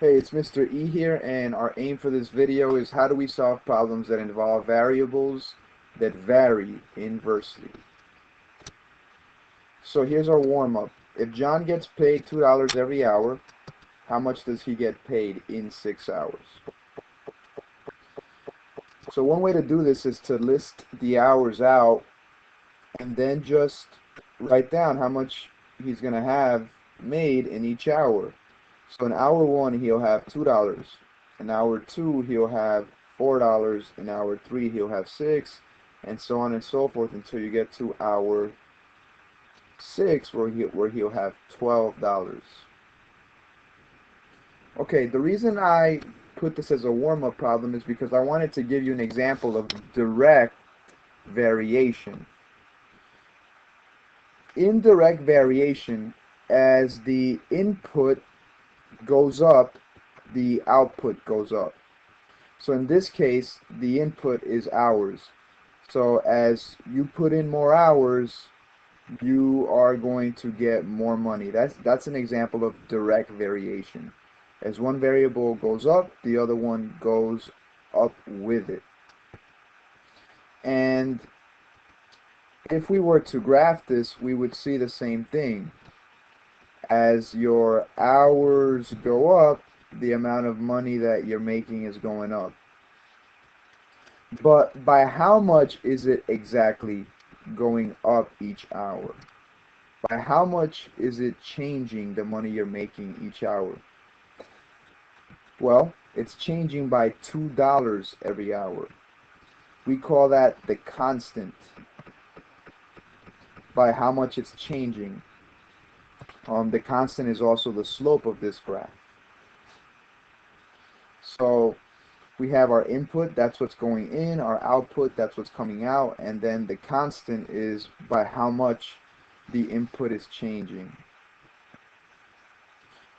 Hey, it's Mr. E here, and our aim for this video is how do we solve problems that involve variables that vary inversely. So here's our warm-up. If John gets paid $2 every hour, how much does he get paid in 6 hours? So one way to do this is to list the hours out and then just write down how much he's going to have made in each hour. So in hour 1 he'll have $2. In hour 2 he'll have $4. In hour 3 he'll have 6, and so on and so forth until you get to hour 6 where he'll have $12. Okay, the reason I put this as a warm-up problem is because I wanted to give you an example of direct variation. Indirect variation, as the input goes up, the output goes up. So in this case, the input is hours. So as you put in more hours, you are going to get more money. That's an example of direct variation. As one variable goes up, the other one goes up with it. And if we were to graph this, we would see the same thing. As your hours go up, the amount of money that you're making is going up. But by how much is it exactly going up each hour? By how much is it changing the money you're making each hour? Well, it's changing by $2 every hour. We call that the constant, by how much it's changing. The constant is also the slope of this graph. So we have our input, that's what's going in, our output, that's what's coming out, and then the constant is by how much the input is changing.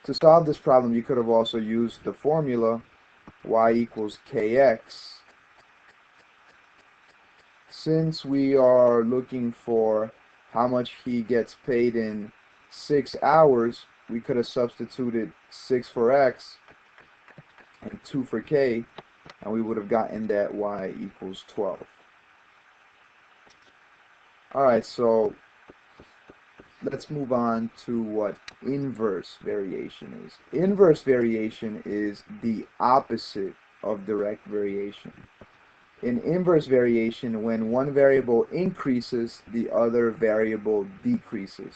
To solve this problem, you could have also used the formula y equals kx. Since we are looking for how much he gets paid in 6 hours, we could have substituted 6 for x and 2 for k, and we would have gotten that y equals 12. Alright, so let's move on to what inverse variation is. Inverse variation is the opposite of direct variation. In inverse variation, when one variable increases, the other variable decreases.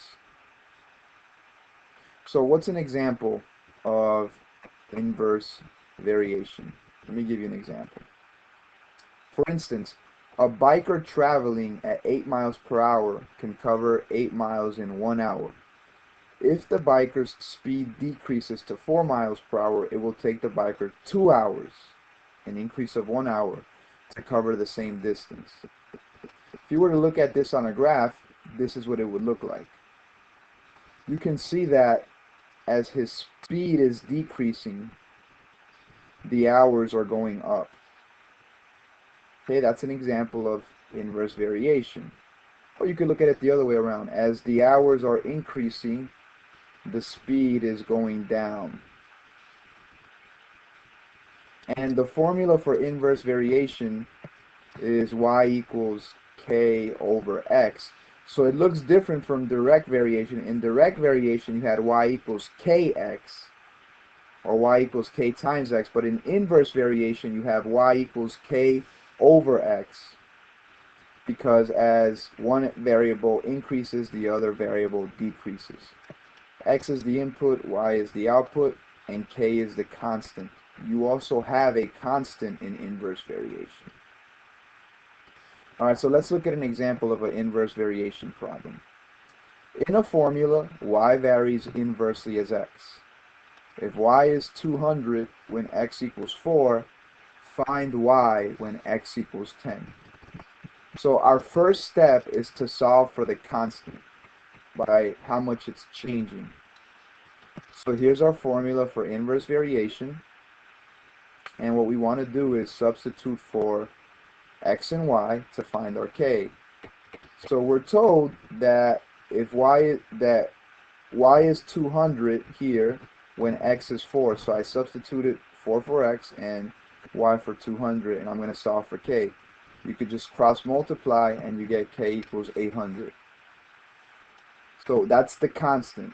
So what's an example of inverse variation? Let me give you an example. For instance, a biker traveling at 8 miles per hour can cover 8 miles in 1 hour. If the biker's speed decreases to 4 miles per hour, it will take the biker 2 hours, an increase of 1 hour, to cover the same distance. If you were to look at this on a graph, this is what it would look like. You can see that as his speed is decreasing, the hours are going up. Okay, that's an example of inverse variation. Or you could look at it the other way around. As the hours are increasing, the speed is going down. And the formula for inverse variation is y equals k over x. So it looks different from direct variation. In direct variation, you had y equals kx, or y equals k times x. But in inverse variation, you have y equals k over x, because as one variable increases, the other variable decreases. X is the input, y is the output, and k is the constant. You also have a constant in inverse variation. Alright, so let's look at an example of an inverse variation problem. In a formula, y varies inversely as x. If y is 200 when x equals 4, find y when x equals 10. So our first step is to solve for the constant by how much it's changing. So here's our formula for inverse variation. And what we want to do is substitute for x and y to find our k. So we're told that if y is 200 here, when x is 4. So I substituted 4 for x and y for 200, and I'm going to solve for k. You could just cross multiply and you get k equals 800. So that's the constant.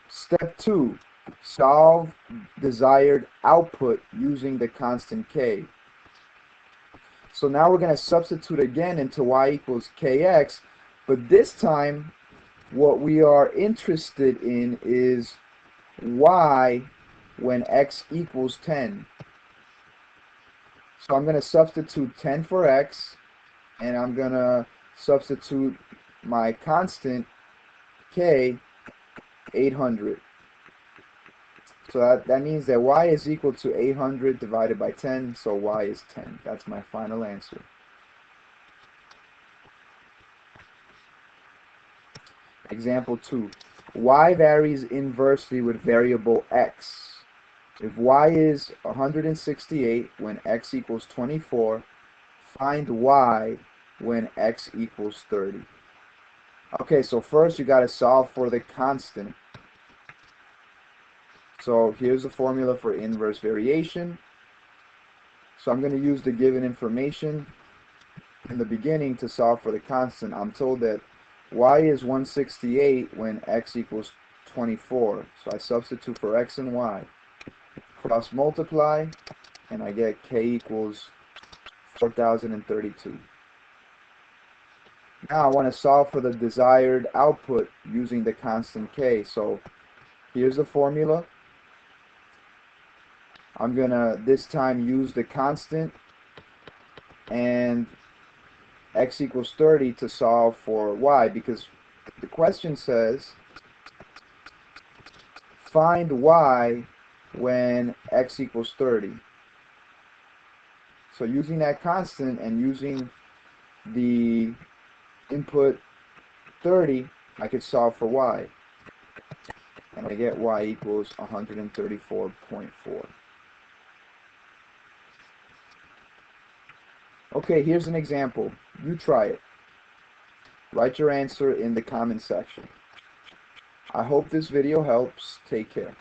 Step 2, solve desired output using the constant k. So now we're going to substitute again into y equals kx, but this time what we are interested in is y when x equals 10. So I'm going to substitute 10 for x, and I'm going to substitute my constant k, 800. So that means that y is equal to 800 divided by 10, so y is 10. That's my final answer. Example 2. Y varies inversely with variable x. If y is 168 when x equals 24, find y when x equals 30. Okay, so first you got to solve for the constant. So here's the formula for inverse variation. So I'm going to use the given information in the beginning to solve for the constant. I'm told that y is 168 when x equals 24. So I substitute for x and y. Cross multiply, and I get k equals 4032. Now I want to solve for the desired output using the constant k. So here's the formula. I'm going to this time use the constant and x equals 30 to solve for y, because the question says find y when x equals 30. So using that constant and using the input 30, I could solve for y, and I get y equals 134.4. Okay, here's an example. You try it. Write your answer in the comment section. I hope this video helps. Take care.